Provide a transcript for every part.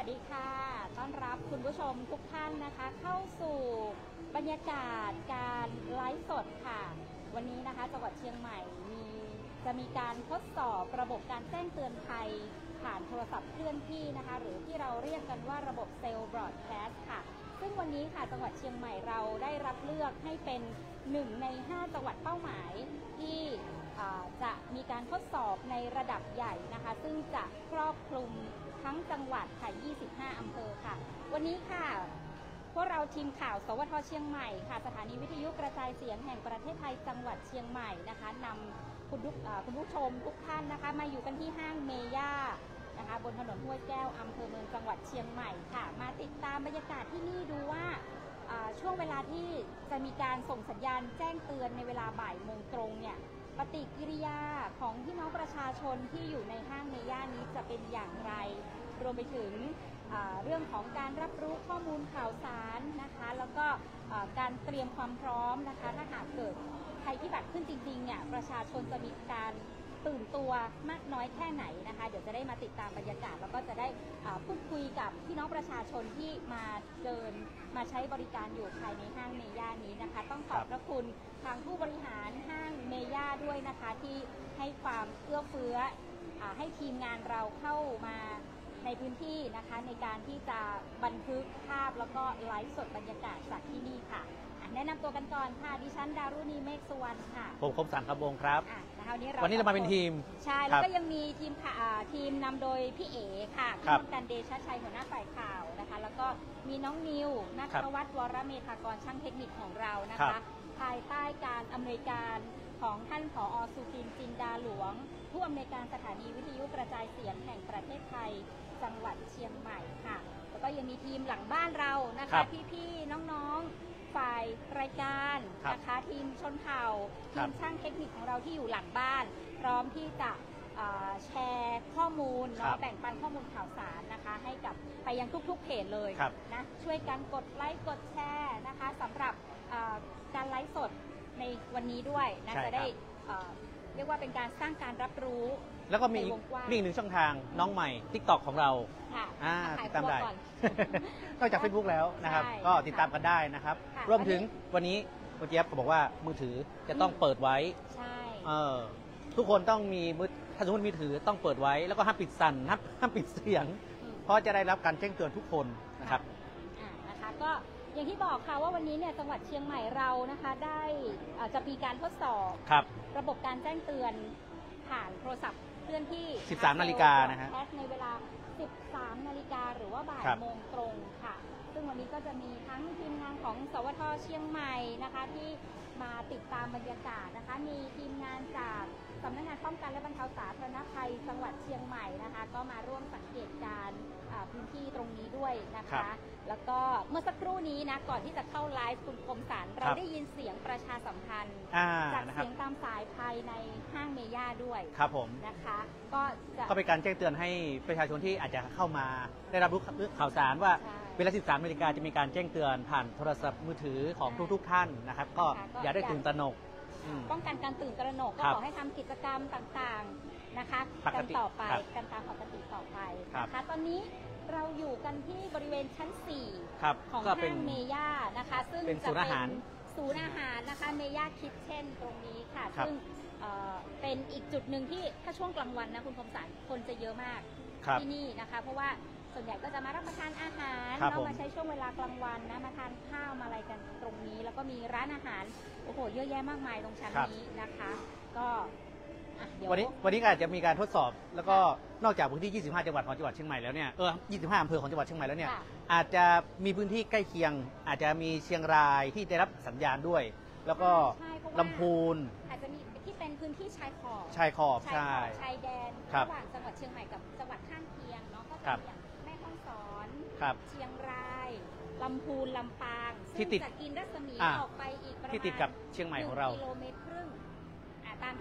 วัสดีค่ะต้อนรับคุณผู้ชมทุกท่านนะคะเข้าสู่บรรยากาศการไลฟ์สดค่ะวันนี้นะคะจังหวัดเชียงใหม่จะมีการทดสอบระบบการแจ้งเตือนภัยผ่านโทรศัพท์เคลื่อนที่นะคะหรือที่เราเรียกกันว่าระบบเซลล์บรอดแคสต์ค่ะซึ่งวันนี้ค่ะจังหวัดเชียงใหม่เราได้รับเลือกให้เป็น1 ใน 5 จังหวัดเป้าหมายที่จะมีการทดสอบในระดับใหญ่นะคะซึ่งจะครอบคลุมทั้งจังหวัดค่ะ25 อำเภอค่ะวันนี้ค่ะพวกเราทีมข่าวสวท.เชียงใหม่ค่ะสถานีวิทยุกระจายเสียงแห่งประเทศไทยจังหวัดเชียงใหม่นะคะนำคุณผู้ชมทุกท่านนะคะมาอยู่กันที่ห้างเมย่านะคะบนถนนห้วยแก้วอำเภอเมืองจังหวัดเชียงใหม่ค่ะมาติดตามบรรยากาศที่นี่ดูว่าช่วงเวลาที่จะมีการส่งสัญญาณแจ้งเตือนในเวลาบ่ายโมงตรงเนี่ยปฏิกิริยาของพี่น้องประชาชนที่อยู่ในห้างเมย่านี้จะเป็นอย่างไรรวมไปถึงเรื่องของการรับรู้ข้อมูลข่าวสารนะคะแล้วก็การเตรียมความพร้อมนะคะถ้าหากเกิดภัยพิบัติขึ้นจริงๆเนี่ยประชาชนจะมีการตื่นตัวมากน้อยแค่ไหนนะคะเดี๋ยวจะได้มาติดตามบรรยากาศแล้วก็จะได้พูดคุยกับพี่น้องประชาชนที่มาเดินมาใช้บริการอยู่ภายในห้างเมย่านี้นะคะต้องขอบพระคุณทางผู้บริหารห้างเมย่าด้วยนะคะที่ให้ความเอื้อเฟื้อให้ทีมงานเราเข้ามาในพื้นที่นะคะในการที่จะบันทึกภาพแล้วก็ไลฟ์สดบรรยากาศจากที่นี่ค่ะแนะนำตัวกันก่อนค่ะดิฉันดารุณีเมฆสุวรรณค่ะผมคมสันครับวงครับนะคะวันนี้เรามาเป็นทีมใช่แล้วก็ยังมีทีมนำโดยพี่เอ๋ค่ะพี่มนต์กันเดชชัยหัวหน้าฝ่ายข่าวนะคะแล้วก็มีน้องนิวนัทวัฒน์วรเมธากรช่างเทคนิคของเรานะคะภายใต้การอำนวยการของท่านผอ.สุทินจินดาหลวงผู้อำนวยการสถานีวิทยุกระจายเสียงแห่งประเทศไทยจังหวัดเชียงใหม่ค่ะแล้วก็ยังมีทีมหลังบ้านเรานะคะพี่ๆน้องๆฝ่ายรายการนะคะทีมชนเผ่าทีมช่างเทคนิคของเราที่อยู่หลังบ้านพร้อมที่จะแชร์ข้อมูลแบ่งปันข้อมูลข่าวสารนะคะให้กับไปยังทุกๆเพจเลยนะช่วยกันกดไลค์กดแชร์นะคะสำหรับการไลฟ์สดในวันนี้ด้วยนะจะได้เรียกว่าเป็นการสร้างการรับรู้แล้วก็มีอีกหนึ่งช่องทางน้องใหม่ TikTok ของเราติดตามได้นอกจาก Facebook แล้วนะครับก็ติดตามกันได้นะครับรวมถึงวันนี้คุณเจี๊ยบก็บอกว่ามือถือจะต้องเปิดไว้ทุกคนต้องมีถ้าสมมติมีถือต้องเปิดไว้แล้วก็ห้ามปิดสั่นห้ามปิดเสียงเพราะจะได้รับการแจ้งเตือนทุกคนนะครับนะคะก็อย่างที่บอกค่ะว่าวันนี้เนี่ยจังหวัดเชียงใหม่เรานะคะได้จะมีการทดสอบระบบการแจ้งเตือนผ่านโทรศัพท์เคลื่อนที่13 นาฬิกานะฮะในเวลา13 นาฬิกาหรือว่าบ่ายโมงตรงค่ะซึ่งวันนี้ก็จะมีทั้งทีมงานของสวท.เชียงใหม่นะคะที่มาติดตามบรรยากาศนะคะมีทีมงานจากสำนักงานป้องกันและบรรเทาสาธารณภัยจังหวัดเชียงใหม่นะคะก็มาร่วมสังเกตการพื้นที่ตรงนี้ด้วยนะคะแล้วก็เมื่อสักครู่นี้นะก่อนที่จะเข้าไลฟ์คุณคมสันเราได้ยินเสียงประชาสัมพันธ์จากเสียงตามสายภายในห้างเมย่าด้วยครับผมนะคะก็เป็นการแจ้งเตือนให้ประชาชนที่อาจจะเข้ามาได้รับรู้ข่าวสารว่าเวลา13 นาฬิกาจะมีการแจ้งเตือนผ่านโทรศัพท์มือถือของทุกท่านนะครับก็อย่าได้ตื่นตระหนกป้องกันการตื่นตระหนกก็ขอให้ทำกิจกรรมต่างๆนะคะกันต่อไปกันตามปกติต่อไปนะคะตอนนี้เราอยู่กันที่บริเวณชั้น4ของห้างเมย่านะคะซึ่งจะเป็นศูนย์อาหารนะคะเมย่าคิทเช่นตรงนี้ค่ะซึ่งเป็นอีกจุดหนึ่งที่ถ้าช่วงกลางวันนะคุณคมสันคนจะเยอะมากที่นี่นะคะเพราะว่าส่วนใหญ่ก็จะมารับประทานอาหารเรามาใช้ช่วงเวลากลางวันนะมาทานข้าวมาอะไรกันตรงนี้แล้วก็มีร้านอาหารโอ้โหเยอะแยะมากมายตรงชั้นนี้นะคะก็วันนี้อาจจะมีการทดสอบแล้วก็นอกจากพื้นที่25 จังหวัดของจังหวัดเชียงใหม่แล้วเนี่ย25 อำเภอของจังหวัดเชียงใหม่แล้วเนี่ยอาจจะมีพื้นที่ใกล้เคียงอาจจะมีเชียงรายที่ได้รับสัญญาณด้วยแล้วก็ลำพูนอาจจะมีที่เป็นพื้นที่ชายขอบชายแดนระหว่างจังหวัดเชียงใหม่กับจังหวัดข้างเคียงเนาะก็เป็นอย่างแม่ฮ่องสอนเชียงรายลำพูนลำปางซึ่งจะกินรัศมีออกไปอีกประมาณที่ติดกับเชียงใหม่ของเรา1.5 กิโลเมตรตาม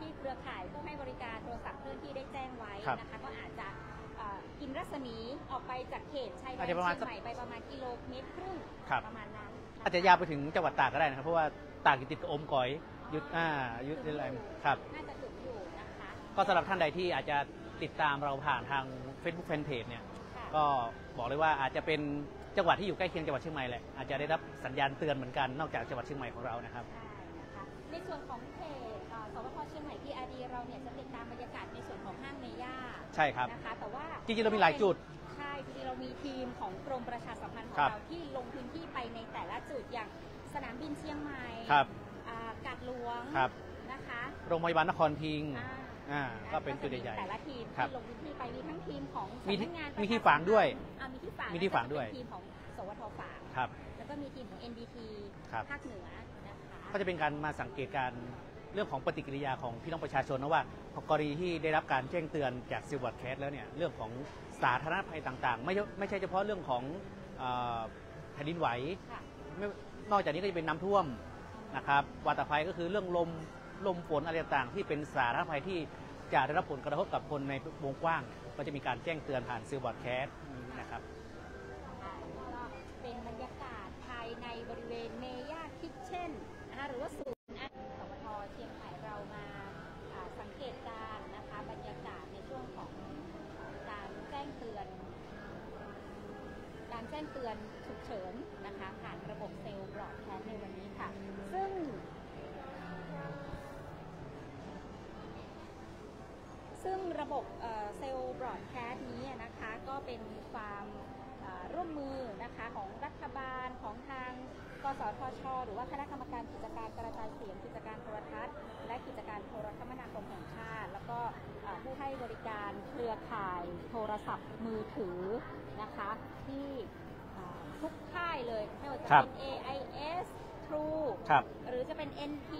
ที่เครือข่ายผู้ให้บริการโทรศัพท์เคลื่อนที่ได้แจ้งไว้นะคะก็อาจจะกินรัศมีออกไปจากเขตชายแดนเชียงใหม่ไปประมาณ1.5 กิโลเมตรประมาณนั้นอาจจะยาวไปถึงจังหวัดตากก็ได้นะครับเพราะว่าตากติดกับอมก๋อยยุดอะไรครับน่าจะถึงอยู่นะคะก็สำหรับท่านใดที่อาจจะติดตามเราผ่านทาง Facebook Fanpage เนี่ยก็ ก็บอกเลยว่าอาจจะเป็นจังหวัดที่อยู่ใกล้เคียงจังหวัดเชียงใหม่แหละอาจจะได้รับสัญญาณเตือนเหมือนกันนอกจากจังหวัดเชียงใหม่ของเรานะครับใช่นะคะในส่วนของเพจสวทเชียงใหม่ PRD เราเนี่ยจะติดตามบรรยากาศในส่วนของห้างเมย่าใช่ครับนะคะแต่ว่าจริงๆเรามีหลายจุดใช่จริงๆเรามีทีมของกรมประชาสัมพันธ์ของเราที่ลงพื้นที่ไปในแต่ละจุดอย่างสนามบินเชียงใหม่กาดหลวงนะคะโรงพยาบาลนครพิงค์ก็เป็นจุดใหญ่ๆแต่ละทีมที่ลงพื้นที่ไปมีทั้งทีมของสำนักงานมีที่ฝางด้วยมีที่ฝางด้วยทีมของสวทฝางครับแล้วก็มีทีมของ NBT ภาคเหนือนะคะก็จะเป็นการมาสังเกตการเรื่องของปฏิกิริยาของพี่น้องประชาชนนะว่ากรณีที่ได้รับการแจ้งเตือนจากซิลวัตแคสแล้วเนี่ยเรื่องของสาธารณภัยต่างๆไม่ใช่เฉพาะเรื่องของแผ่นดินไหวนอกจากนี้ก็จะเป็นน้ำท่วมนะครับวาตภัยก็คือเรื่องลมฝนอะไรต่างๆที่เป็นสาธารณภัยที่จะได้รับผลกระทบกับคนในวงกว้างก็จะมีการแจ้งเตือนผ่านซิลวัตแคสนะครับก็เป็นบรรยากาศภายในบริเวณเมย่าคิทเช่นนะคะหรือว่าศูนย์สวทเชียงใหม่เรามาสังเกตการนะคะบรรยากาศในช่วงของการแจ้งเตือนฉุกเฉินนะคะผ่านระบบเซลล์บรอดแคสต์ในวันนี้ค่ะซึ่งระบบเซลล์บรอดแคสต์นี้นะคะก็เป็นความร่วมมือนะคะของรัฐบาลของทางกสทช.หรือว่าคณะกรรมการกิจการกระจายเสียงกิจการโทรทัศน์และกิจการโทรคมนาคมแห่งชาติแล้วก็ผู้ให้บริการเครือข่ายโทรศัพท์มือถือนะคะที่ทุกค่ายเลยไม่ว่าจะเป็น AIS True หรือจะเป็น NT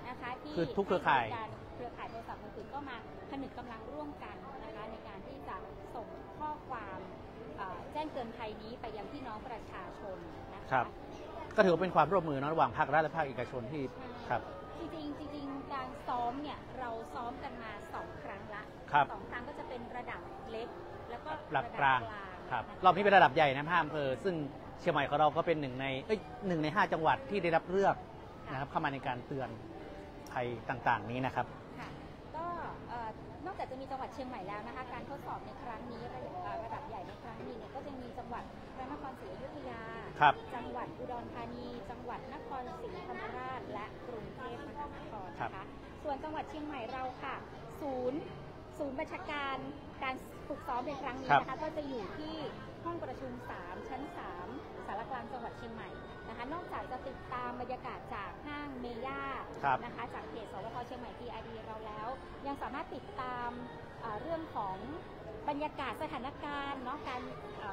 นะคะที่คือทุกเครือข่ายโทรศัพท์มือถือก็มาผนึกกำลังร่วมกันนะคะในการที่จะส่งข้อความแจ้งเตือนภัยนี้ไปยังพี่น้องประชาชนนะคะก็ถือว่าเป็นความร่วมมือระหว่างภาครัฐและภาคเอกชนที่ครับจริงการซ้อมเนี่ยเราซ้อมกันมา2 ครั้งละ2 ครั้งก็จะเป็นระดับเล็กแล้วก็ระดับกลางครับรอบนี้เป็นระดับใหญ่นะ5 อำเภอซึ่งเชียงใหม่ของเราก็เป็นหนึ่งใน 5 จังหวัดที่ได้รับเลือกนะครับเข้ามาในการเตือนภัยต่างๆนี้นะครับก็นอกจากจะมีจังหวัดเชียงใหม่แล้วนะคะการทดสอบในครั้งนี้ระดับใหญ่ในครั้งนี้เนี่ยก็จะมีจังหวัดพระนครศรีอยุธยาจังหวัดอุดรธานีจังหวัดนครศรีธรรมราชและกรุงเทพมหานครนะคะส่วนจังหวัดเชียงใหม่เราค่ะศูนย์บัญชาการการฝึกซ้อมในครั้งนี้นะคะก็จะอยู่ที่ห้องประชุม3ชั้น3สารกลางจังหวัดเชียงใหม่นะคะนอกจากจะติดตามบรรยากาศจากห้างเมย่านะคะจากเพจสวทเชียงใหม่ PRD เราแล้วยังสามารถติดตามเรื่องของบรรยากาศสถานการณ์เนาะการ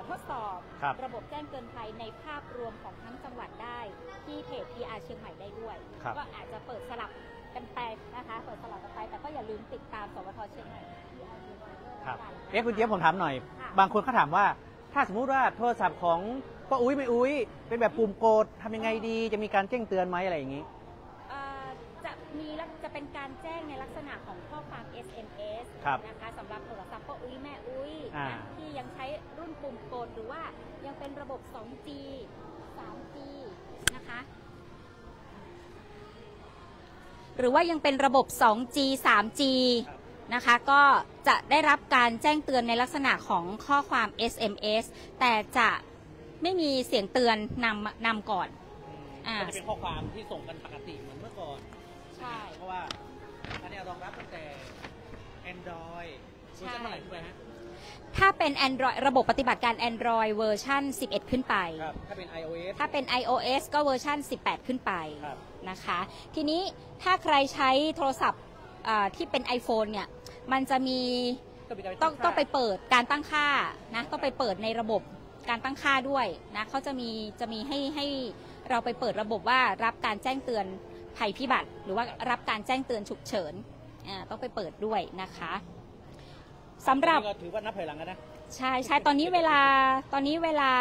ทดสอบระบบแจ้งเตือนภัยในภาพรวมของทั้งจังหวัดได้ที่เพจ PR เชียงใหม่ได้ด้วยก็อาจจะเปิดสลับกันไปนะคะเปิดสลับกันไปแต่ก็อย่าลืมติดตามสวทเชียงใหม่ครับคุณเจี๊ยบผมถามหน่อยบางคนเขาถามว่าถ้าสมมุติว่าโทรศัพท์ของป้าอุ้ยไม่อุ้ยเป็นแบบปุ่มกดทำยังไงดีจะมีการแจ้งเตือนไหมอะไรอย่างนี้จะเป็นการแจ้งในลักษณะของข้อความ SMS นะคะสำหรับโทรศัพท์ป้าอุ้ยแม่อุ้ยนะที่ยังใช้รุ่นปุ่มกดหรือว่ายังเป็นระบบ 2G 3G นะคะหรือว่ายังเป็นระบบ 2G 3G นะคะก็จะได้รับการแจ้งเตือนในลักษณะของข้อความ SMS แต่จะไม่มีเสียงเตือนนำก่อนจะเป็นข้อความที่ส่งกันปกติเหมือนเมื่อก่อนใช่เพราะว่าอันนี้รองรับตั้งแต่ Android เวอร์ชันเท่าไหร่ขึ้นไปฮะถ้าเป็น Android ระบบปฏิบัติการ Android เวอร์ชัน11ขึ้นไปถ้าเป็น iOS ก็เวอร์ชัน18ขึ้นไปนะคะทีนี้ถ้าใครใช้โทรศัพท์ที่เป็น iPhone เนี่ยมันจะมีต้องไปเปิดการตั้งค่านะต้องไปเปิดในระบบการตั้งค่าด้วยนะเขาจะมีให้เราไปเปิดระบบว่ารับการแจ้งเตือนภัยพิบัติหรือว่ารับการแจ้งเตือนฉุกเฉินต้องไปเปิดด้วยนะคะสำหรับถือว่านับถอยหลังกันนะใช่ตอนนี้เวลา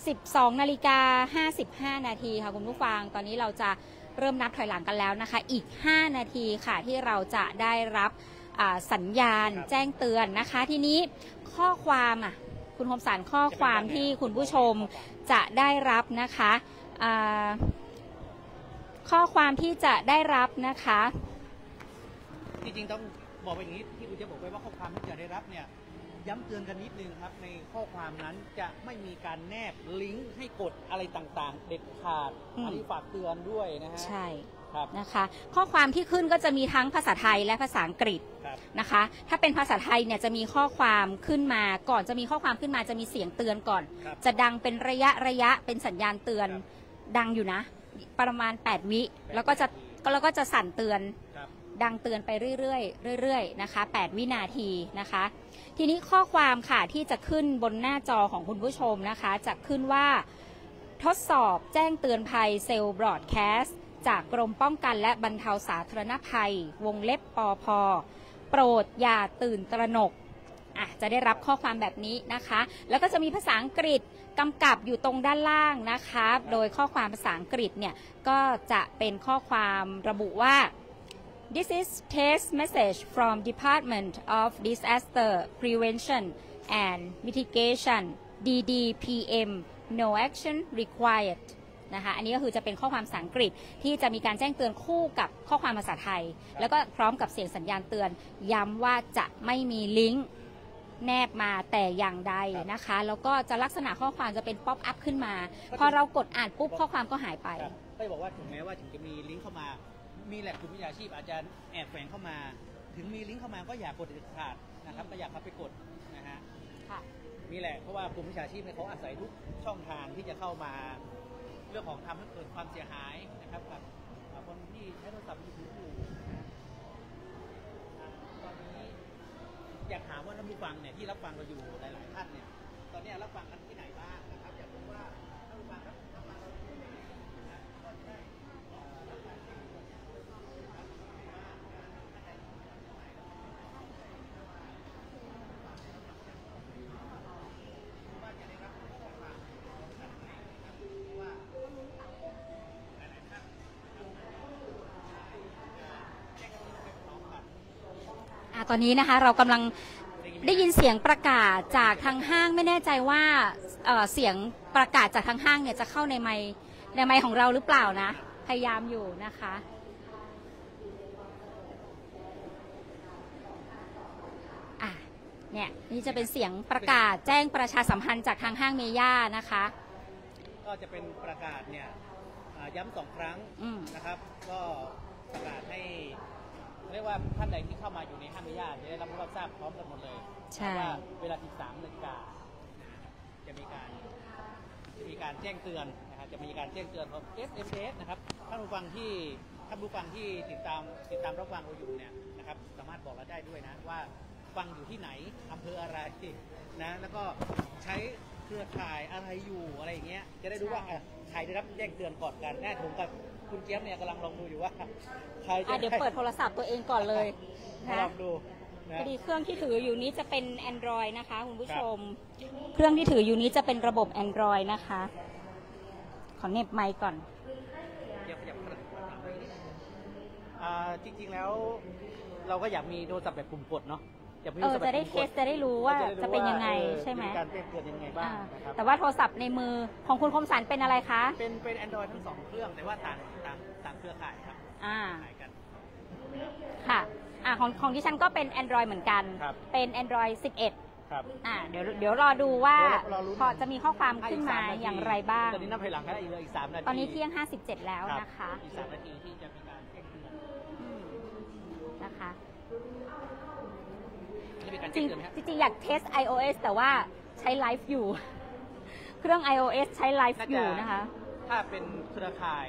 12:55 นาทีค่ะคุณผู้ฟังตอนนี้เราจะเริ่มนับถอยหลังกันแล้วนะคะอีก5 นาทีค่ะที่เราจะได้รับสัญญาณแจ้งเตือนนะคะทีนี้ข้อความคุณคมสันข้อความที่คุณผู้ชมจะได้รับนะคะข้อความที่จะได้รับนะคะจริงๆต้องบอกไปอย่างนี้ที่คุณจะบอกไว้ว่าข้อความที่จะได้รับเนี่ย ย้ำเตือนกันนิดนึงครับในข้อความนั้นจะไม่มีการแนบลิงก์ให้กดอะไรต่างๆเด็ดขาดอันนี้ฝากเตือนด้วยนะฮะใช่ครับ นะคะข้อความที่ขึ้นก็จะมีทั้งภาษาไทยและภาษาอังกฤษนะคะถ้าเป็นภาษาไทยเนี่ยจะมีข้อความขึ้นมาก่อนจะมีข้อความขึ้นมาจะมีเสียงเตือนก่อนจะดังเป็นระยะเป็นสัญญาณเตือนดังอยู่นะประมาณ8วิแล้วก็จะสั่นเตือนดังเตือนไปเรื่อยๆนะคะ8วินาทีนะคะทีนี้ข้อความค่ะที่จะขึ้นบนหน้าจอของคุณผู้ชมนะคะจะขึ้นว่าทดสอบแจ้งเตือนภัยเซลล์บรอดแคสต์จากกรมป้องกันและบรรเทาสาธารณภัยวงเล็บปพโปรดอย่าตื่นตระหนกจะได้รับข้อความแบบนี้นะคะแล้วก็จะมีภาษาอังกฤษกำกับอยู่ตรงด้านล่างนะคะโดยข้อความภาษาอังกฤษเนี่ยก็จะเป็นข้อความระบุว่า This is test message from Department of Disaster Prevention and Mitigation DDPM No action required นะคะอันนี้ก็คือจะเป็นข้อความภาษาอังกฤษที่จะมีการแจ้งเตือนคู่กับข้อความภาษาไทยแล้วก็พร้อมกับเสียงสัญญาณเตือนย้ำว่าจะไม่มีลิงก์แนบมาแต่อย่างใดนะคะแล้วก็จะลักษณะข้อความจะเป็นป๊อปอัพขึ้นมาพอเรากดอ่านปุ๊บข้อความก็หายไปก็บอกว่าถึงแม้ว่าถึงจะมีลิงก์เข้ามามีแหละคุณวิชาชีพอาจจะแอบแฝงเข้ามาถึงมีลิงก์เข้ามาก็อย่ากดเด็ดขาดนะครับก็อย่าเข้าไปกดนะฮะนี่แหละเพราะว่ากลุ่มวิชาชีพเขาอาศัยทุกช่องทางที่จะเข้ามาเรื่องของทำให้เกิดความเสียหายนะครับกับคนที่ใช้โทรศัพท์มือถืออยู่ตอนนี้อยากถามว่าท่านผู้ฟังเนี่ยที่รับฟังเราอยู่หลายๆท่านเนี่ยตอนนี้รับฟังกันที่ไหนบ้างนะครับอยากรู้ว่าท่านผู้ฟังรับฟังเราที่ไหนนะก็จะได้รับฟังที่ตอนนี้นะคะเรากำลังได้ยินเสียงประกาศจากทางห้างไม่แน่ใจว่าเสียงประกาศจากทางห้างเนี่ยจะเข้าในไมค์ของเราหรือเปล่านะพยายามอยู่นะคะเนี่ยนี่จะเป็นเสียงประกาศแจ้งประชาสัมพันธ์จากทางห้างเมย่านะคะก็จะเป็นประกาศเนี่ยย้ำ2 ครั้งนะครับก็ประกาศให้เรียกว่าท่านใดที่เข้ามาอยู่ในห้างเมย่าจะได้รับทราบพร้อมกันหมดเลยว่าเวลา 13 นาฬิกาจะมีการแจ้งเตือนนะครับจะมีการแจ้งเตือนของ SMS นะครับท่านผู้ฟังที่ติดตามรับฟังเราอยู่เนี่ยนะครับสามารถบอกเราได้ด้วยนะว่าฟังอยู่ที่ไหนอำเภออะไรนะแล้วก็ใช้เครือข่ายอะไรอยู่อะไรอย่างเงี้ยจะได้รู้ว่าใครได้รับแจ้งเตือนก่อนกันแน่ผมกับคุณเจี๊ยบเนี่ยกำลังลองดูอยู่ว่าใครจะเดี๋ยวเปิดโทรศัพท์ตัวเองก่อนเลยลองดูพอดีเครื่องที่ถืออยู่นี้จะเป็น Android นะคะคุณผู้ชมเครื่องที่ถืออยู่นี้จะเป็นระบบ Android นะคะขอเน็บไมค์ก่อนจริงๆแล้วเราก็อยากมีโทรศัพท์แบบปุ่มกดเนาะจะได้เทสจะได้รู้ว่าจะเป็นยังไงใช่ไหมการแจ้งเตือนยังไงบ้างนะครับแต่ว่าโทรศัพท์ในมือของคุณคมสันเป็นอะไรคะเป็น Android ทั้ง2 เครื่องแต่ว่าต่างเครือข่ายครับข่ายกันค่ะของที่ฉันก็เป็น Android เหมือนกันเป็น Android 11ครับเดี๋ยวรอดูว่าพอจะมีข้อความขึ้นมาอย่างไรบ้างตอนนี้นับถอยหลังได้อีก3 นาทีตอนนี้เที่ยง57แล้วนะคะอีก3 นาทีที่จะมีการแจ้งเตือนนะคะจริงอยากเทส iOS แต่ว่าใช้ไลฟ์อยู่เครื่อง iOS ใช้ไลฟ์อยู่นะคะถ้าเป็นเครือข่าย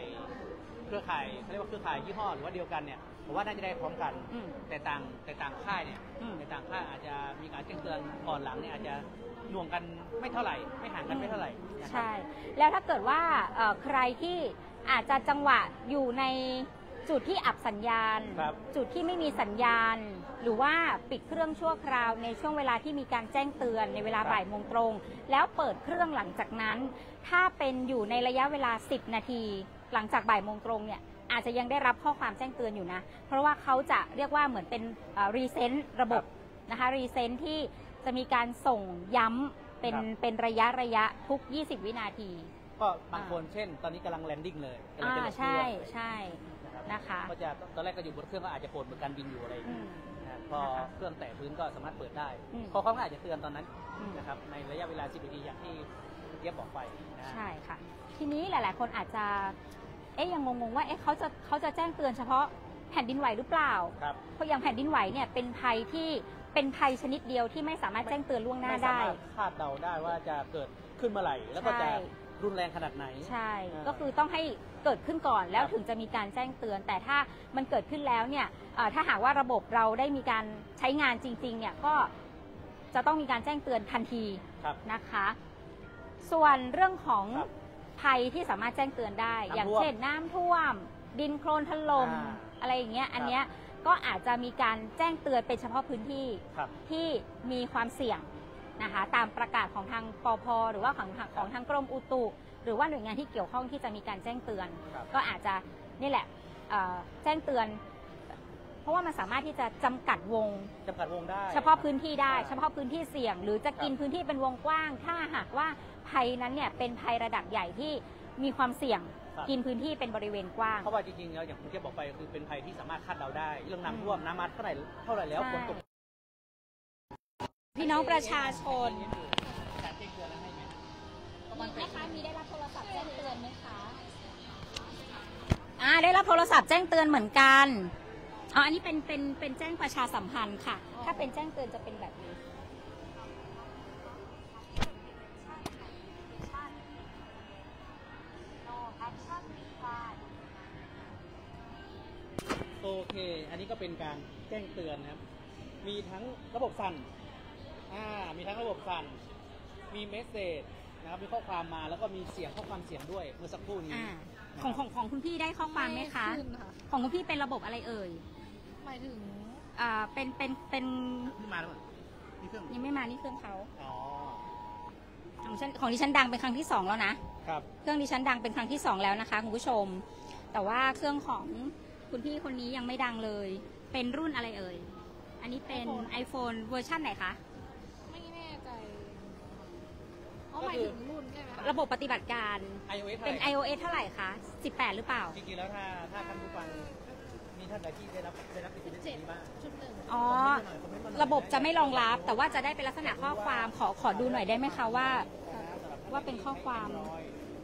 เขาเรียกว่าเครือข่ายยี่ห้อหรือว่าเดียวกันเนี่ยผมว่าน่าจะได้พร้อมกันแต่ต่างค่ายเนี่ยในต่างค่ายอาจจะมีการแจ้งเตือนก่อนหลังเนี่ยอาจจะหน่วงกันไม่เท่าไหร่ไม่ห่างกันไม่เท่าไหร่ใช่แล้วถ้าเกิดว่าใครที่อาจจะจังหวะอยู่ในจุดที่อับสัญญาณจุดที่ไม่มีสัญญาณหรือว่าปิดเครื่องชั่วคราวในช่วงเวลาที่มีการแจ้งเตือนในเวลาบ่ายโมงตรงแล้วเปิดเครื่องหลังจากนั้นถ้าเป็นอยู่ในระยะเวลา10 นาทีหลังจากบ่ายโมงตรงเนี่ยอาจจะยังได้รับข้อความแจ้งเตือนอยู่นะเพราะว่าเขาจะเรียกว่าเหมือนเป็นรีเซ็ตระบบนะคะรีเซ็ตที่จะมีการส่งย้ำเป็นระยะทุก20 วินาทีก็บางคนเช่นตอนนี้กำลังแลนดิ้งเลยใช่นะคะก็จะตอนแรกก็อยู่บนเครื่องก็อาจจะโผล่เหมือนการบินอยู่อะไร พอ นะคะ เครื่องแตะพื้นก็สามารถเปิดได้ อืม เขาก็อาจจะเตือนตอนนั้น อืม นะครับในระยะเวลา10 นาทีอย่างที่เทียบบอกไปนะ ใช่ค่ะ ทีนี้หลาย ๆ คนอาจจะยังงงๆว่าเขาจะแจ้งเตือนเฉพาะแผ่นดินไหวหรือเปล่า ครับ เพราะอย่างแผ่นดินไหวเนี่ยเป็นภัยที่เป็นภัยชนิดเดียวที่ไม่สามารถแจ้งเตือนล่วงหน้า ไม่สา ได้ มารถคาดเดาได้ว่าจะเกิดขึ้นเมื่อไหร่ แล้วก็ ใช่ จะรุนแรงขนาดไหน ใช่ อ่า ก็คือต้องให้เกิดขึ้นก่อนแล้ว ครับ ถึงจะมีการแจ้งเตือน แต่ถ้ามันเกิดขึ้นแล้วเนี่ยถ้าหากว่าระบบเราได้มีการใช้งานจริง ๆ เนี่ยก็จะต้องมีการแจ้งเตือนทันที ครับ นะคะ ส่วนเรื่องของ ครับ ภัยที่สามารถแจ้งเตือนได้ น้ำท่วม อย่างเช่นน้ำท่วม ดินโคลนถล่ม อ่า อะไรอย่างเงี้ย ครับ อันเนี้ยก็อาจจะมีการแจ้งเตือนเป็นเฉพาะพื้นที่ ครับ ที่มีความเสี่ยงนะคะตามประกาศของทางปพหรือว่าของทางกรมอุตุ หรือว่าหน่วยงานที่เกี่ยวข้องที่จะมีการแจ้งเตือน ครับ ก็อาจจะนี่แหละแจ้งเตือน เพราะว่ามันสามารถที่จะจำกัดวง จำกัดวงได้ เฉพาะพื้นที่ได้ ครับ เฉพาะพื้นที่เสี่ยง หรือจะกินพื้นที่เป็นวงกว้าง ถ้าหากว่าภัยนั้นเนี่ยเป็นภัยระดับใหญ่ที่มีความเสี่ยง ครับ กินพื้นที่เป็นบริเวณกว้าง เพราะว่าจริงๆแล้วอย่างคุณเทียบบอกไปคือเป็นภัยที่สามารถคาดเดาได้ เรื่องน้ำท่วมน้ำมาเท่าไหร่แล้ว ใช่ ฝนตก พี่น้องประชาชน การแจ้งเตือนแล้วให้ไหม มีได้รับโทรศัพท์แจ้งเตือนไหมคะได้รับโทรศัพท์แจ้งเตือนเหมือนกันอันนี้เป็นแจ้งประชาสัมพันธ์ค่ะ ถ้าเป็นแจ้งเตือนจะเป็นแบบนี้ โอเค อันนี้ก็เป็นการแจ้งเตือนนะครับ มีทั้งระบบสั่นมีทั้งระบบสั่น มีเมสเซจนะครับ มีข้อความมาแล้วก็มีเสียงข้อความเสียงด้วยเมื่อสักครู่นี้ ของคุณพี่ได้ข้อความไหมคะ ขึ้นค่ะ ของคุณพี่เป็นระบบอะไรเอ่ย หมายถึง เป็นขึ้นมาแล้วเหรอนี่เครื่อง ยังไม่มานี่เครื่องเขา อ๋อ ของดิฉันดังเป็นครั้งที่ 2 แล้วนะ ครับ เครื่องดิฉันดังเป็นครั้งที่ 2 แล้วนะคะคุณผู้ชม แต่ว่าเครื่องของคุณพี่คนนี้ยังไม่ดังเลย เป็นรุ่นอะไรเอ่ย อันนี้เป็น iPhone เวอร์ชันไหนคะ ไม่แน่ใจหมายถึงรุ่นใช่ไหมคะ ระบบปฏิบัติการ iOS เป็น เท่าไหร่ iOS เท่าไหร่คะ 18 หรือเปล่า จริงๆแล้วถ้าท่านผู้ฟังมีท่านใดที่ได้รับสิทธินี้บ้าง 7.1 อ๋อ ระบบจะไม่รองรับ แต่ว่าจะได้เป็นลักษณะข้อความ ขอดูหน่อยได้ไหมคะว่าเป็นข้อความ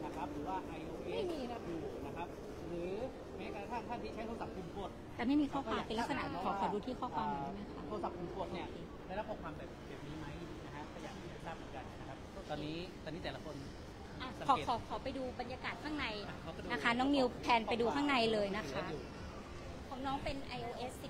นะครับหรือว่า iOS ไม่มีนะ อยู่นะครับ หรือแม้กระทั่งท่านที่ใช้โทรศัพท์ปุ่มกด แต่ไม่มีข้อความเป็นลักษณะขอดูที่ข้อความหน่อยได้ไหมคะ โทรศัพท์ปุ่มกดเนี่ยได้รับข้อความแบบนี้ไหมนะฮะก็อยากทราบเหมือนกันนะครับ ตอนนี้แต่ละคน ขอไปดูบรรยากาศข้างใน เขาก็ดู นะคะ น้องนิวแพนไปดูข้างในเลยนะคะ อยู่ ของน้องเป็น iOS 17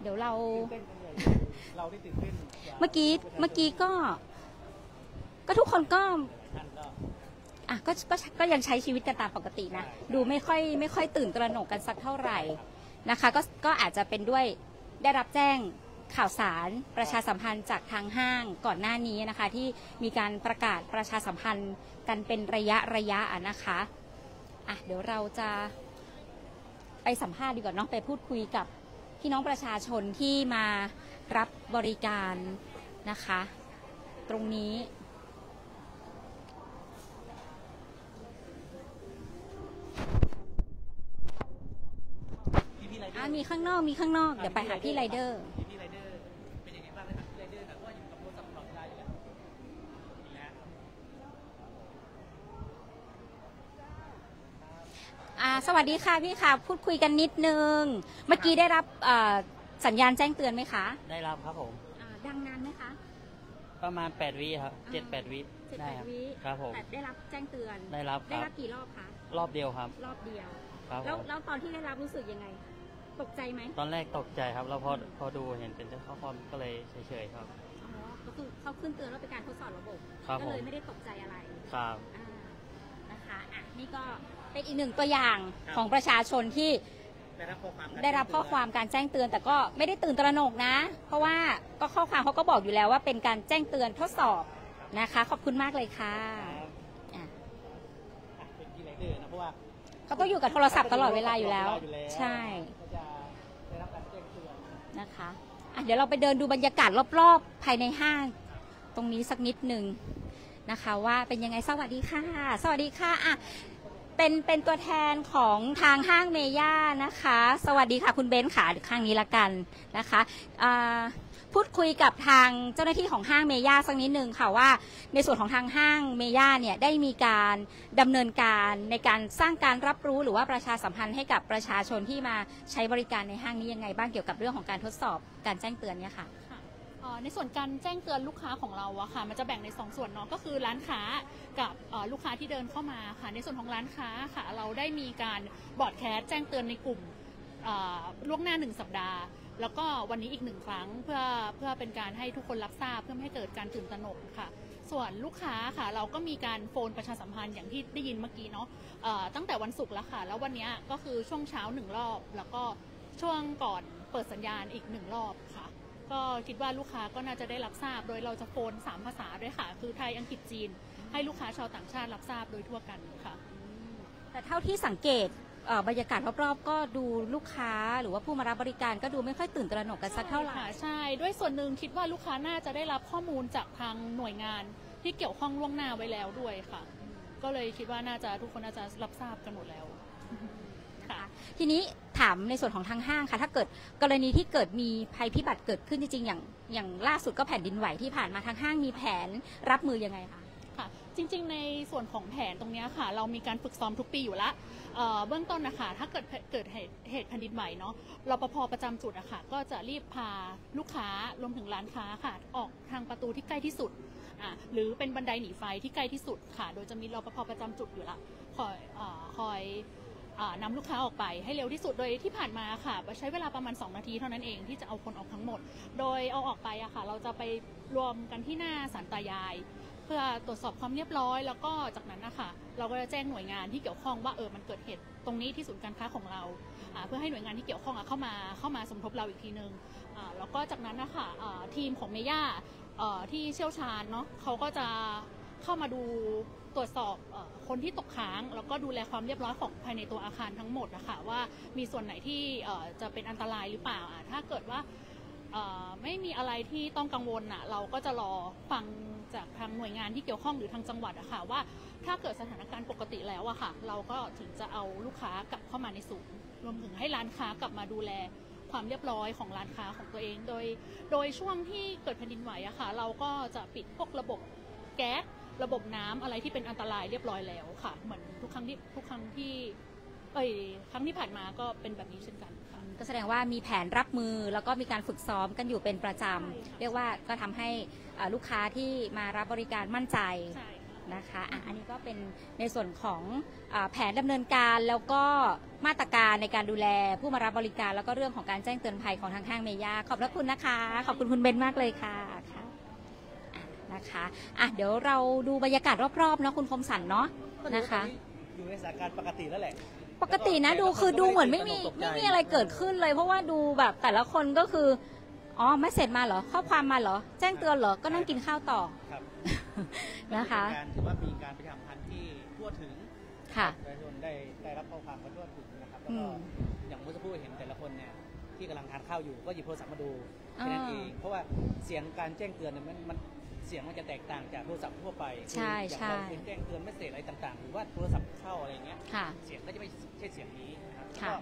เดี๋ยวเรา ตื่นเต้นกันเลยเราได้ตื่นเต้น เมื่อกี้ก็ทุกคนก็ ท่านก็ ก็ยังใช้ชีวิตกันตามปกตินะ ดูไม่ค่อยตื่นตระหนกกันสักเท่าไหร่นะคะ ก็อาจจะเป็นด้วยได้รับแจ้งข่าวสารประชาสัมพันธ์จากทางห้างก่อนหน้านี้นะคะ ที่มีการประกาศประชาสัมพันธ์กันเป็นระยะนะคะเดี๋ยวเราจะไปสัมภาษณ์ดีกว่าเนาะไปพูดคุยกับพี่น้องประชาชนที่มารับบริการนะคะ ตรงนี้ พี่ไรเดอร์ มีข้างนอกเดี๋ยวไปหาพี่ไรเดอร์ พี่ไรเดอร์เป็นยังไงบ้างนะครับพี่ไรเดอร์แบบว่าอยู่กับโทรศัพท์ตลอดเวลาอยู่แล้วนี่นะ สวัสดีค่ะพี่ค่ะพูดคุยกันนิดนึง เมื่อกี้ได้รับสัญญาณแจ้งเตือนไหมคะ ได้รับครับผม ดังนานไหมคะ ประมาณ8วิครับ อ่า 7-8 วิ 7-8 ได้ครับ วิ ครับผม แต่ได้รับแจ้งเตือน ได้รับค ได้ รับ รับกี่รอบคะ รอบเดียวครับ รอบเดียว ครับ แล้ว ผม แล้วตอนที่ได้รับรู้สึกยังไง ตกใจไหม ตอนแรกตกใจครับ แล้วพอดูเห็นเป็นเจ้าข้อความก็เลยเฉยๆครับ อ๋อก็คือเขาขึ้นเตือนว่าเป็นการทดสอบระบบ ครับ ก็เลย ผม ไม่ได้ตกใจอะไร ครับ นะคะนี่ก็เป็นอีกหนึ่งตัวอย่างของประชาชนที่ ได้รับข้อความการแจ้งเตือนแต่ก็ไม่ได้ตื่นตระหนกนะ เพราะว่าก็ข้อความเขาก็บอกอยู่แล้วว่าเป็นการแจ้งเตือนทดสอบ นะคะขอบคุณมากเลยค่ะอ่ะ เป็นกีฬาเดินนะเพราะว่า เขาต้องอยู่กับโทรศัพท์ตลอดเวลาอยู่แล้วใช่ก็จะได้รับการแจ้งเตือน นะคะอ่ะเดี๋ยวเราไปเดินดูบรรยากาศรอบๆภายในห้างตรงนี้สักนิดหนึ่งนะคะว่าเป็นยังไงสวัสดีค่ะสวัสดีค่ะอ่ะเป็นตัวแทนของทางห้างเมย่านะคะสวัสดีค่ะคุณเบนซ์ค่ะข้างนี้ละกันนะคะพูดคุยกับทางเจ้าหน้าที่ของห้างเมย่าสักนิดนึงค่ะว่าในส่วนของทางห้างเมย่าเนี่ยได้มีการดำเนินการในการสร้างการรับรู้หรือว่าประชาสัมพันธ์ให้กับประชาชนที่มาใช้บริการในห้างนี้ยังไงบ้างเกี่ยวกับเรื่องของการทดสอบการแจ้งเตือนเนี่ยค่ะในส่วนการแจ้งเตือนลูกค้าของเราอะค่ะมันจะแบ่งใน2ส่วนเนาะก็คือร้านค้ากับลูกค้าที่เดินเข้ามาค่ะในส่วนของร้านค้าค่ะเราได้มีการบอร์ดแคสต์แจ้งเตือนในกลุ่มล่วงหน้า1 สัปดาห์แล้วก็วันนี้อีก1 ครั้งเพื่อเป็นการให้ทุกคนรับทราบเพื่อไม่ให้เกิดการตื่นตระหนกค่ะส่วนลูกค้าค่ะเราก็มีการโฟนประชาสัมพันธ์อย่างที่ได้ยินเมื่อกี้เนาะตั้งแต่วันศุกร์แล้วค่ะแล้ววันนี้ก็คือช่วงเช้า1 รอบแล้วก็ช่วงก่อนเปิดสัญญาณอีก1 รอบค่ะก็คิดว่าลูกค้าก็น่าจะได้รับทราบโดยเราจะโฟน3 ภาษาด้วยค่ะคือไทยอังกฤษจีนให้ลูกค้าชาวต่างชาติรับทราบโดยทั่วกันค่ะแต่เท่าที่สังเกตบรรยากาศรอบๆก็ดูลูกค้าหรือว่าผู้มารับบริการก็ดูไม่ค่อยตื่นตระหนกกันสักเท่าไหร่ใช่ด้วยส่วนหนึ่งคิดว่าลูกค้าน่าจะได้รับข้อมูลจากทางหน่วยงานที่เกี่ยวข้องล่วงหน้าไว้แล้วด้วยค่ะก็เลยคิดว่าน่าจะทุกคนน่าจะรับทราบกันหมดแล้วค่ะทีนี้ถามในส่วนของทางห้างค่ะถ้าเกิดกรณีที่เกิดมีภัยพิบัติเกิดขึ้นจริงๆอย่างล่าสุดก็แผ่นดินไหวที่ผ่านมาทางห้างมีแผนรับมือยังไงคะค่ะจริงๆในส่วนของแผนตรงนี้ค่ะเรามีการฝึกซ้อมทุกปีอยู่แล้วเบื้องต้นนะคะถ้าเกิดเหตุแผ่นดินไหวเนาะรปภ.ประจำจุดอะค่ะก็จะรีบพาลูกค้ารวมถึงร้านค้าค่ะออกทางประตูที่ใกล้ที่สุดหรือเป็นบันไดหนีไฟที่ใกล้ที่สุดค่ะโดยจะมีรปภ.ประจำจุดอยู่ละคอยนำลูกค้าออกไปให้เร็วที่สุดโดยที่ผ่านมาค่ะใช้เวลาประมาณ2 นาทีเท่านั้นเองที่จะเอาคนออกทั้งหมดโดยเอาออกไปอะค่ะเราจะไปรวมกันที่หน้าศาลตายายเพื่อตรวจสอบความเรียบร้อยแล้วก็จากนั้นนะคะเราก็จะแจ้งหน่วยงานที่เกี่ยวข้องว่ามันเกิดเหตุตรงนี้ที่ศูนย์การค้าของเราเพื่อให้หน่วยงานที่เกี่ยวข้องเข้ามาสมทบเราอีกทีนึงแล้วก็จากนั้นนะคะทีมของเมย่าที่เชี่ยวชาญเนาะเขาก็จะเข้ามาดูตรวจสอบคนที่ตกค้างแล้วก็ดูแลความเรียบร้อยของภายในตัวอาคารทั้งหมดนะคะว่ามีส่วนไหนที่จะเป็นอันตรายหรือเปล่าถ้าเกิดว่าไม่มีอะไรที่ต้องกังวลเราก็จะรอฟังจากทางหน่วยงานที่เกี่ยวข้องหรือทางจังหวัดอะค่ะว่าถ้าเกิดสถานการณ์ปกติแล้วอะค่ะเราก็ถึงจะเอาลูกค้ากลับเข้ามาในศูนย์รวมถึงให้ร้านค้ากลับมาดูแลความเรียบร้อยของร้านค้าของตัวเองโดยช่วงที่เกิดแผ่นดินไหวอะค่ะเราก็จะปิดพวกระบบแก๊สระบบน้ำอะไรที่เป็นอันตรายเรียบร้อยแล้วค่ะเหมือนทุกครั้งที่ผ่านมาก็เป็นแบบนี้เช่นกันค่ะก็แสดงว่ามีแผนรับมือแล้วก็มีการฝึกซ้อมกันอยู่เป็นประจำเรียกว่าก็ทำให้ลูกค้าที่มารับบริการมั่นใจนะคะอันนี้ก็เป็นในส่วนของแผนดำเนินการแล้วก็มาตรการในการดูแลผู้มารับบริการแล้วก็เรื่องของการแจ้งเตือนภัยของทางห้างเมย่าขอบพระคุณนะคะขอบคุณคุณเบนมากเลยค่ะนะคะเดี๋ยวเราดูบรรยากาศรอบๆเนาะคุณคมสันเนาะนะคะอยู่ในสถานการณ์ปกติแล้วแหละปกตินะดูเหมือนไม่มีอะไรเกิดขึ้นเลยเพราะว่าดูแบบแต่ละคนก็คือไม่เสร็จมาเหรอข้อความมาเหรอแจ้งเตือนเหรอก็นั่งกินข้าวต่อนะคะถือว่ามีการประชาสัมพันธ์ที่ทั่วถึงค่ะประชาชนได้รับข้อความกันทั่วถึงนะครับแล้วก็อย่างเมื่อสักครู่เห็นแต่ละคนเนี่ยที่กำลังทานข้าวอยู่ก็หยิบโทรศัพท์มาดูแค่นั้นเองเพราะว่าเสียงการแจ้งเตือนมันเสียงมันจะแตกต่างจากโทรศัพท์ทั่วไปอย่างเราเป็นแจ้งเตือนเมสเสจอะไรต่างๆหรือว่าโทรศัพท์เข้าอะไรเงี้ยเสียงก็จะไม่ใช่เสียงนี้นะครับก็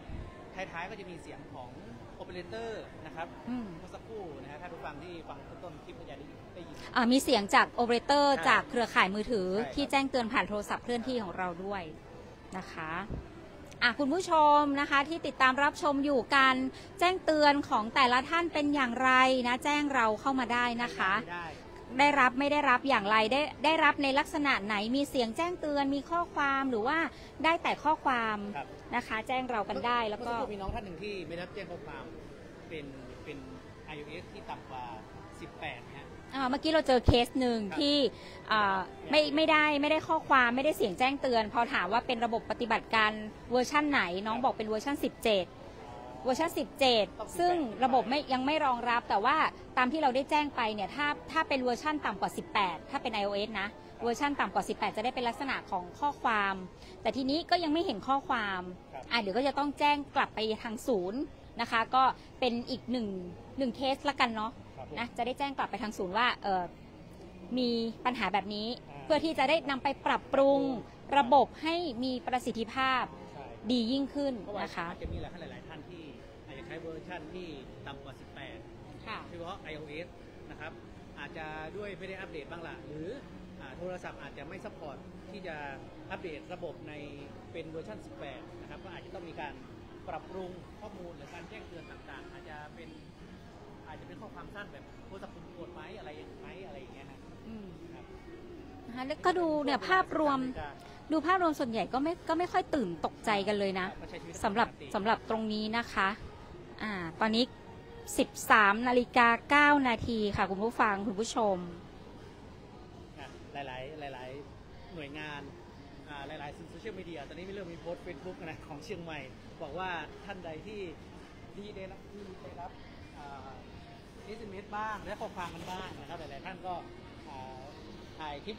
ท้ายๆก็จะมีเสียงของโอเปอเรเตอร์นะครับเมื่อสักครู่นะฮะถ้าทุกฟังที่ฟังต้นคลิปก็จะได้ยินมีเสียงจากโอเปอเรเตอร์จากเครือข่ายมือถือที่แจ้งเตือนผ่านโทรศัพท์เคลื่อนที่ของเราด้วยนะคะคุณผู้ชมนะคะที่ติดตามรับชมอยู่การแจ้งเตือนของแต่ละท่านเป็นอย่างไรนะแจ้งเราเข้ามาได้นะคะได้รับไม่ได้รับอย่างไรได้รับในลักษณะไหนมีเสียงแจ้งเตือนมีข้อความหรือว่าได้แต่ข้อความนะคะแจ้งเรากันได้แล้วก็มีน้องท่านหนึ่งที่ไม่รับแจ้งข้อความเป็น iOS ที่ต่ำกว่า18ฮะเมื่อกี้เราเจอเคสหนึ่งที่ไม่ได้ข้อความไม่ได้เสียงแจ้งเตือนพอถามว่าเป็นระบบปฏิบัติการเวอร์ชั่นไหนน้องบอกเป็นเวอร์ชั่น17 เวอร์ชัน17 ซึ่งระบบยังไม่รองรับแต่ว่าตามที่เราได้แจ้งไปเนี่ยถ้าเป็นเวอร์ชันต่ำกว่า18ถ้าเป็น iOS นะเวอร์ชันต่ำกว่า18จะได้เป็นลักษณะของข้อความ แต่ทีนี้ก็ยังไม่เห็นข้อความเดี๋ยวก็จะต้องแจ้งกลับไปทางศูนย์นะคะก็เป็นอีกหนึ่งเคสละกันเนาะนะจะได้แจ้งกลับไปทางศูนย์ว่ามีปัญหาแบบนี้เพื่อที่จะได้นำไปปรับปรุงระบบให้มีประสิทธิภาพดียิ่งขึ้นนะคะจะมีหลายท่านที่อาจจะใช้เวอร์ชันที่ต่ำกว่า18ค่ะโดยเฉพาะ iOS นะครับอาจจะด้วยไม่ได้อัปเดตบ้างล่ะหรือโทรศัพท์อาจจะไม่ซัพพอร์ตที่จะอัปเดตระบบในเป็นเวอร์ชัน18นะครับก็อาจจะต้องมีการปรับปรุงข้อมูลหรือการแจ้งเตือนต่างๆอาจจะเป็นข้อความสั้นแบบโทรศัพท์คุณกดไหมอะไรอย่างเงี้ยนะแล้วก็ดูเนี่ยภาพรวมส่วนใหญ่ก็ไม่ค่อยตื่นตกใจกันเลยนะสำหรับตรงนี้นะคะตอนนี้ 13:09 นาทีค่ะคุณผู้ฟังคุณผู้ชมหลายหน่วยงานหลายสื่อโซเชียลมีเดียตอนนี้มีเริ่มมีโพสต์เฟซบุ๊กนะของเชียงใหม่บอกว่าท่านใดที่ได้รับSMS บ้างและข้อความกันบ้างนะครับหลายๆท่านก็ถ่ายคลิป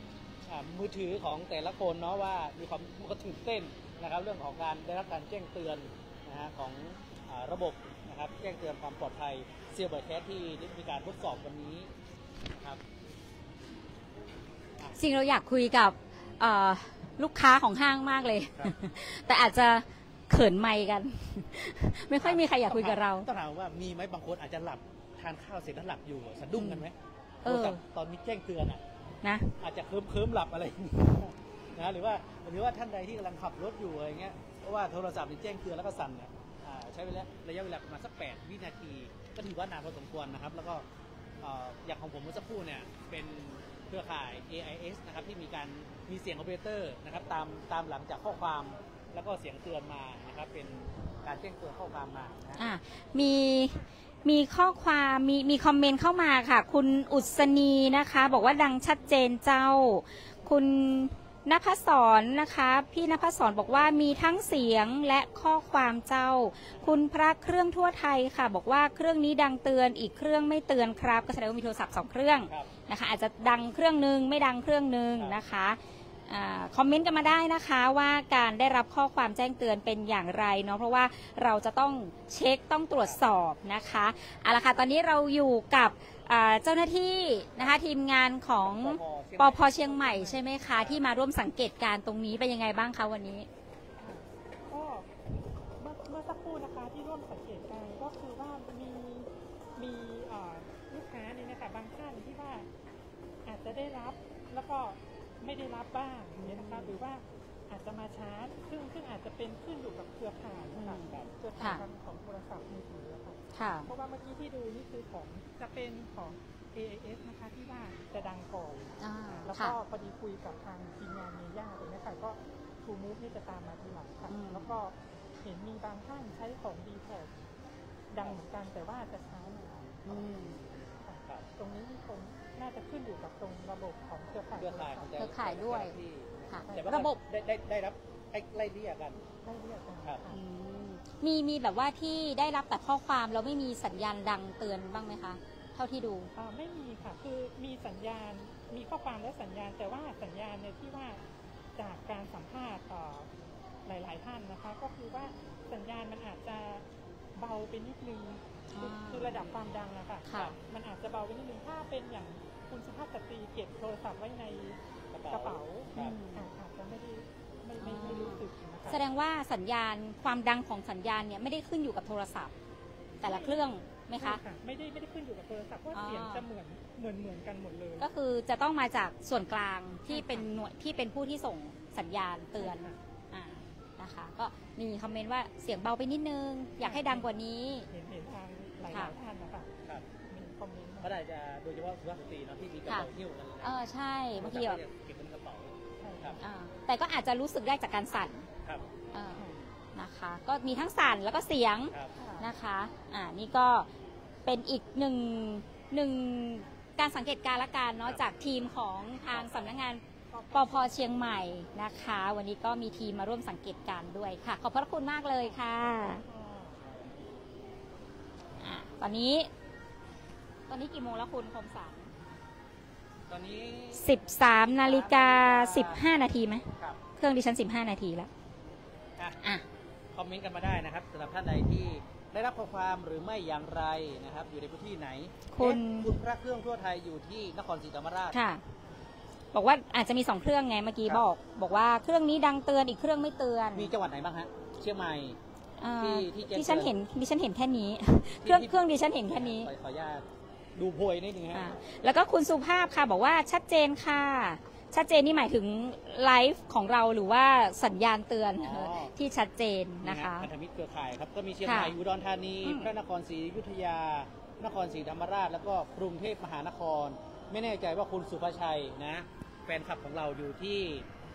มือถือของแต่ละคนเนาะว่ามีความตื่นเต้นนะครับเรื่องของการได้รับการแจ้งเตือนนะฮะของระบบนะครับแจ้งเตือนความปลอดภัยเซียร์เบอร์แคสที่มีการทดสอบวันนี้นะครับสิ่งเราอยากคุยกับลูกค้าของห้างมากเลย แต่อาจจะเขินไมค์กัน ไม่ค่อยมีใครอยากคุยกับเราต้องถามว่ามีไหมบางคนอาจจะหลับทานข้าวเสร็จแล้วหลับอยู่สะดุ้งกันไหมตอนมีแจ้งเตือนนะอาจจะเคลิ้มหลับอะไรนะหรือว่าท่านใดที่กำลังขับรถอยู่อะไรเงี้ยเพราะว่าโทรศัพท์แจ้งเตือนแล้วก็สั่นเนี่ยใช้ระยะเวลาประมาณสัก8 วินาทีก็ถือว่านานพอสมควรนะครับแล้วก็อย่างของผมเมื่อสักครู่เนี่ยเป็นเครือข่าย AIS นะครับที่มีเสียงออเปอเรเตอร์นะครับตามหลังจากข้อความแล้วก็เสียงเตือนมานะครับเป็นการแจ้งเตือนข้อความมามีข้อความมีคอมเมนต์เข้ามาค่ะคุณอุศนีนะคะบอกว่าดังชัดเจนเจ้าคุณณภศรนะคะพี่ณภศรบอกว่ามีทั้งเสียงและข้อความเจ้าคุณพระเครื่องทั่วไทยค่ะบอกว่าเครื่องนี้ดังเตือนอีกเครื่องไม่เตือนครับก็แสดงว่ามีโทรศัพท์2 เครื่องนะคะอาจจะดังเครื่องนึงไม่ดังเครื่องนึงนะคะคอมเมนต์กันมาได้นะคะว่าการได้รับข้อความแจ้งเตือนเป็นอย่างไรเนาะเพราะว่าเราจะต้องเช็คต้องตรวจสอบนะคะเอาละค่ะตอนนี้เราอยู่กับเจ้าหน้าที่นะคะทีมงานของปภ.เชียงใหม่ใช่ไหมคะที่มาร่วมสังเกตการตรงนี้เป็นยังไงบ้างคะวันนี้ก็เมื่อสักครู่นะคะที่ร่วมสังเกตการก็คือว่ามีลูกค้าเนี่ยนะคะบางท่านที่ว่าอาจจะได้รับแล้วก็ไม่ได้รับบ้างเนี่ยนะคะหรือว่าอาจจะมาช้าซึ่งอาจจะเป็นขึ้นอยู่กับเครือข่ายแบบเครือข่ายของโทรศัพท์มือถือค่ะเพราะว่าเมื่อกี้ที่ดูนี่คือจะเป็นของ AIS นะคะที่ว่าจะดังก่อนแล้วก็พอดีคุยกับทางทีมงานเมย่าเลยนะคะก็ทูมูฟนี่จะตามมาทีหลังค่ะแล้วก็เห็นมีบางท่านใช้ของดีแท็กดังเหมือนกันแต่ว่าจะช้าหน่อยตรงนี้คงน่าจะขึ้นอยู่กับตรงระบบของเครือข่ายด้วยค่ะระบบได้รับไล่เลี่ยกันมีแบบว่าที่ได้รับแต่ข้อความแล้วไม่มีสัญญาณดังเตือนบ้างไหมคะเท่าที่ดูไม่มีค่ะคือมีสัญญาณมีข้อความและสัญญาณแต่ว่าสัญญาณเนี่ยที่ว่าจากการสัมภาษณ์หลายๆท่านนะคะก็คือว่าสัญญาณมันอาจจะเบาไปนิดนึงคือระดับความดังนะคะมันอาจจะเบาไปนิดนึงถ้าเป็นอย่างคุณสุภาพสตรีเก็บโทรศัพท์ไว้ในกระเป๋าอาจจะไม่รู้สึกนะคะแสดงว่าสัญญาณความดังของสัญญาณเนี่ยไม่ได้ขึ้นอยู่กับโทรศัพท์แต่ละเครื่องไหมคะไม่ได้ขึ้นอยู่กับโทรศัพท์เพราะเสียงจะเหมือนกันหมดเลยก็คือจะต้องมาจากส่วนกลางที่เป็นหน่วยที่เป็นผู้ที่ส่งสัญญาณเตือนนะคะก็มีคอมเมนต์ว่าเสียงเบาไปนิดนึงอยากให้ดังกว่านี้เห็นทางหลายท่านนะคะมีคอมเมนต์ก็ได้จะโดยเฉพาะสุภาพสตรีเนาะที่มีกระเป๋าหิ้วกันใช่บางทีแบบเก็บเป็นกระเป๋าแต่ก็อาจจะรู้สึกได้จากการสั่นนะคะก็มีทั้งสั่นแล้วก็เสียงนะคะนี่ก็เป็นอีกหนึ่งการสังเกตการณ์ละกันเนาะจากทีมของทางสำนักงานปภ.เชียงใหม่นะคะวันนี้ก็มีทีมมาร่วมสังเกตการณ์ด้วยค่ะขอบพระคุณมากเลยค่ะ ตอนนี้กี่โมงแล้วคุณคมสัน ตอนนี้ 13:15 นาทีไหม ครับ เครื่องดิฉัน15 นาทีแล้ว อ่ะ คอมเมนต์กันมาได้นะครับสำหรับท่านใดที่ได้รับข้อความหรือไม่อย่างไรนะครับ อยู่ในพื้นที่ไหน คุณ คุณพระเครื่องทั่วไทยอยู่ที่นครศรีธรรมราช ค่ะ บอกว่าอาจจะมี2เครื่องไงเมื่อกี้ ครับ บอกว่าเครื่องนี้ดังเตือนอีกเครื่องไม่เตือน มีจังหวัดไหนบ้างฮะเชียงใหม่ อ่า ที่แจ้ง ดิฉัน เตือน เห็นแค่นี้ ที่ เครื่องดิฉันเห็นแค่นี้ ขออนุญาตดูโพยนิดนึงฮะ อ่าแล้วก็คุณสุภาพค่ะบอกว่าชัดเจนค่ะ ชัดเจนนี่หมายถึงไลฟ์ของเราหรือว่าสัญญาณเตือน อ๋อ ที่ชัดเจนนะคะ พันธมิตรเครือข่ายครับก็มีเชียงใหม่ ค่ะ อุดรธานี อืม พระนครศรีอยุธยา นครศรีธรรมราช แล้วก็กรุงเทพมหานคร ไม่แน่ใจว่าคุณสุภาชัยนะแฟนคลับของเราอยู่ที่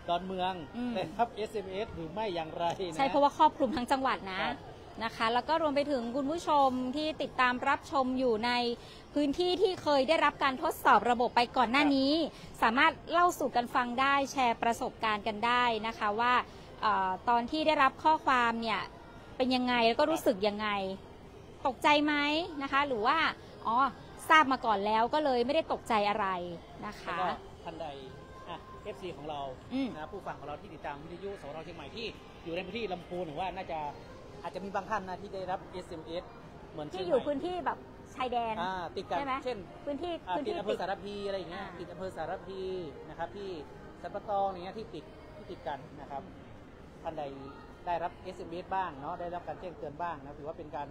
ดอนเมืองได้รับ SMS หรือไม่อย่างไรนะ ใช่เพราะว่าครอบคลุมทั้งจังหวัดนะครับ นะคะ แล้วก็รวมไปถึงคุณผู้ชมที่ติดตามรับชมอยู่ในพื้นที่ที่เคยได้รับการทดสอบระบบไปก่อนหน้านี้ สามารถเล่าสู่กันฟังได้แชร์ประสบการณ์กันได้นะคะว่าตอนที่ได้รับข้อความเนี่ยเป็นยังไงแล้วก็รู้สึกยังไงตกใจไหมนะคะ หรือว่าอ๋อทราบมาก่อนแล้วก็เลยไม่ได้ตกใจอะไรนะ แล้ว คะ ก็ท่านใดFC ของเรา อืม นะผู้ฟังของเราที่ติดตามวิทยุสรเชียงใหม่ที่อยู่ในพื้นที่ลำพูนหรือว่าน่าจะอาจจะมีบางท่านนะที่ได้รับ SMS เหมือน ที่อยู่พื้นที่แบบชายแดน ติดกัน ใช่ไหม เช่น พื้นที่ ติดอำเภอสารพีอะไรอย่างเงี้ย อ่า ติดอำเภอสารพีนะครับที่สันปะตองอย่างเงี้ยที่ติดกันนะครับท่านใดได้รับ SMS บ้างเนาะได้รับการแจ้งเตือนบ้างนะถือว่าเป็นการ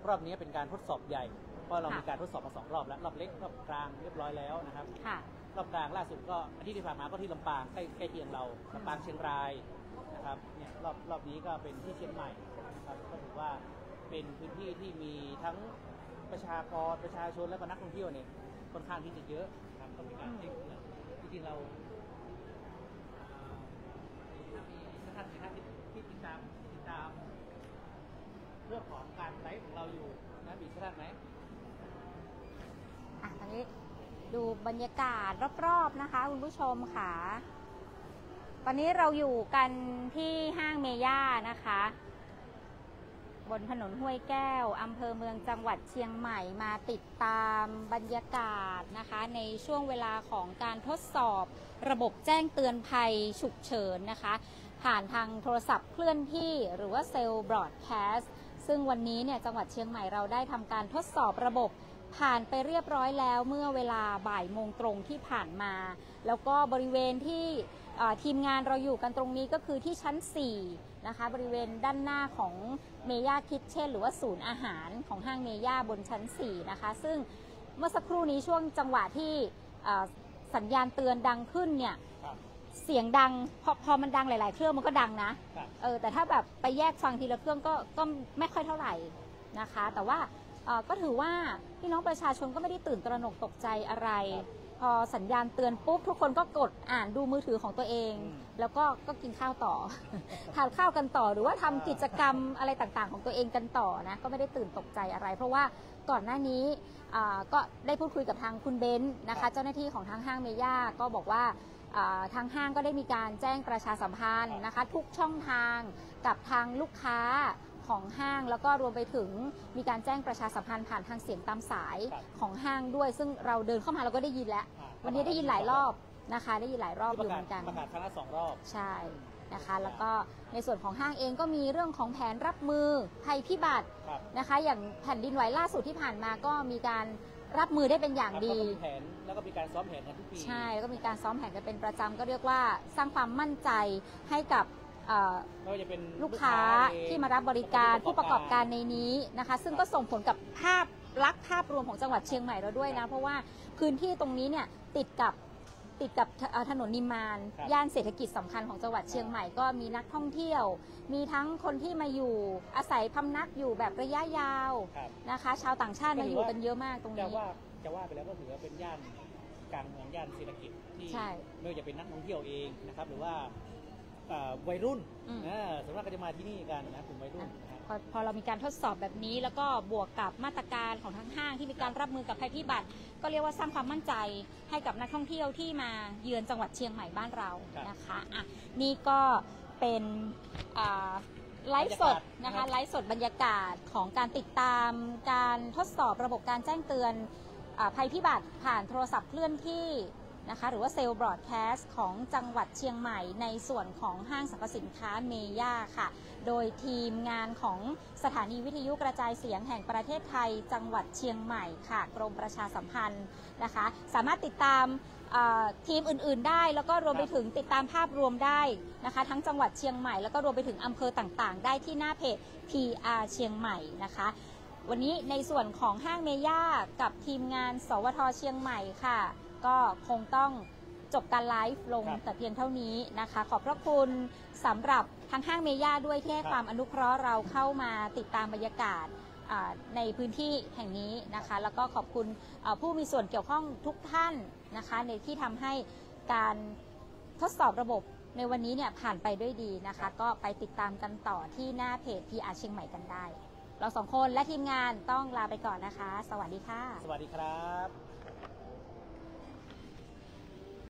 รอบนี้เป็นการทดสอบใหญ่เพราะเรามีการทดสอบมา2 รอบแล้วรอบเล็กรอบกลางเรียบร้อยแล้วนะครับ ค่ะ รอบกลางล่าสุดก็อาทิตย์ที่ผ่านมาก็ที่ลำปางใกล้เคียงเราลำปางเชียงรายนะครับเนี่ยรอบนี้ก็เป็นที่เชียงใหม่นะครับก็ถือว่าเป็นพื้นที่ที่มีทั้งประชากรประชาชนและก็นักท่องเที่ยวเนี่ยค่อนข้างที่จะเยอะนะครับก็มีการแจ้งเตือนจริงๆเรามีท่านที่ติดตามเรื่องของการไลฟ์ของเราอยู่นะมีท่านไหม อ่ะตอนนี้ดูบรรยากาศรอบๆนะคะคุณผู้ชมค่ะ ตอนนี้เราอยู่กันที่ห้างเมย่านะคะ บนถนนห้วยแก้วอำเภอเมืองจังหวัดเชียงใหม่มาติดตามบรรยากาศนะคะในช่วงเวลาของการทดสอบระบบแจ้งเตือนภัยฉุกเฉินนะคะ ผ่านทางโทรศัพท์เคลื่อนที่หรือว่าเซลล์บรอดแคสต์ซึ่งวันนี้เนี่ยจังหวัดเชียงใหม่เราได้ทำการทดสอบระบบผ่านไปเรียบร้อยแล้วเมื่อเวลาบ่ายโมงตรงที่ผ่านมา แล้วก็บริเวณที่ทีมงานเราอยู่กันตรงนี้ก็คือที่ชั้น 4 นะคะบริเวณด้านหน้าของเมย่าคิทเช่นหรือว่าศูนย์อาหารของห้างเมย่าบนชั้น 4 นะคะซึ่งเมื่อสักครู่นี้ช่วงจังหวะที่สัญญาณเตือนดังขึ้นเนี่ย เสียงดังพอมันดังหลาย ๆ เครื่องมันก็ดังนะแต่ถ้าแบบไปแยกฟังทีละเครื่องก็ไม่ค่อยเท่าไหร่นะคะแต่ว่าก็ถือว่าพี่น้องประชาชนก็ไม่ได้ตื่นตระหนกตกใจอะไรพอสัญญาณเตือนปุ๊บทุกคนก็กดอ่านดูมือถือของตัวเอง แล้วก็กินข้าวต่อ ทานข้าวกันต่อหรือว่าทำกิจกรรมอะไรต่าง ๆ ของตัวเองกันต่อนะก็ไม่ได้ตื่นตกใจอะไร เพราะว่าก่อนหน้านี้ก็ได้พูดคุยกับทางคุณเบนซ์นะคะเจ้าหน้าที่ของทางห้างเมย่าก็บอกว่าทางห้างก็ได้มีการแจ้งประชาสัมพันธ์นะคะทุกช่องทางกับทางลูกค้าของห้างแล้วก็รวมไปถึงมีการแจ้งประชาสัมพันธ์ผ่านทางเสียงตามสายของห้างด้วยซึ่งเราเดินเข้ามาเราก็ได้ยินแล้ววันนี้ได้ยินหลายรอบนะคะได้ยินหลายรอบอยู่เหมือนกันประกาศครั้งละ2 รอบใช่นะคะแล้วก็ในส่วนของห้างเองก็มีเรื่องของแผนรับมือภัยพิบัตินะคะอย่างแผ่นดินไหวล่าสุดที่ผ่านมาก็มีการรับมือได้เป็นอย่างดี แผนแล้วก็มีการซ้อมแผนกันทุกปีใช่แล้วก็มีการซ้อมแผนกันเป็นประจำก็เรียกว่าสร้างความมั่นใจให้กับลูกค้าที่มารับบริการผู้ประกอบการในนี้นะคะซึ่งก็ส่งผลกับภาพลักษณ์ภาพรวมของจังหวัดเชียงใหม่เราด้วยนะเพราะว่าพื้นที่ตรงนี้เนี่ยติดกับถนนนิมมานย่านเศรษฐกิจสำคัญของจังหวัดเชียงใหม่ก็มีนักท่องเที่ยวมีทั้งคนที่มาอยู่อาศัยพำนักอยู่แบบระยะยาวนะคะชาวต่างชาติมาอยู่กันเยอะมากตรงนี้จะว่าไปแล้วก็ถือว่าเป็นย่านกลางเมืองย่านเศรษฐกิจที่ไม่ว่าจะเป็นนักท่องเที่ยวเองนะครับหรือว่าวัยรุ่นส่วนมากก็จะมาที่นี่กันนะกลุ่มวัยรุ่นพอเรามีการทดสอบแบบนี้แล้วก็บวกกับมาตรการของทั้งห้างที่มีการรับมือกับภัยพิบัติก็เรียกว่าสร้างความมั่นใจให้กับนักท่องเที่ยวที่มาเยือนจังหวัดเชียงใหม่บ้านเรานะคะอ่ะนี่ก็เป็น ไลฟ์สดนะคะไลฟ์สดบรรยากาศของการติดตามการทดสอบระบบการแจ้งเตือนภัยพิบัติผ่านโทรศัพท์เคลื่อนที่นะคะหรือว่าเซลล์บรอดแคสต์ของจังหวัดเชียงใหม่ในส่วนของห้างสรรพสินค้าเมย่าค่ะโดยทีมงานของสถานีวิทยุกระจายเสียงแห่งประเทศไทยจังหวัดเชียงใหม่ค่ะกรมประชาสัมพันธ์นะคะสามารถติดตามทีมอื่นๆได้แล้วก็รวมไปถึงติดตามภาพรวมได้นะคะทั้งจังหวัดเชียงใหม่แล้วก็รวมไปถึงอำเภอต่างๆได้ที่หน้าเพจ PR เชียงใหม่นะคะวันนี้ในส่วนของห้างเมย่ากับทีมงานสวทเชียงใหม่ค่ะก็คงต้องจบการไลฟ์ลงแต่เพียงเท่านี้นะคะขอบพระคุณสำหรับทางห้างเมย่าด้วยที่ให้ความอนุเคราะห์เราเข้ามาติดตามบรรยากาศในพื้นที่แห่งนี้นะคะแล้วก็ขอบคุณผู้มีส่วนเกี่ยวข้องทุกท่านนะคะในที่ทำให้การทดสอบระบบในวันนี้เนี่ยผ่านไปด้วยดีนะคะก็ไปติดตามกันต่อที่หน้าเพจ PR เชียงใหม่กันได้เราสองคนและทีมงานต้องลาไปก่อนนะคะสวัสดีค่ะสวัสดีครับ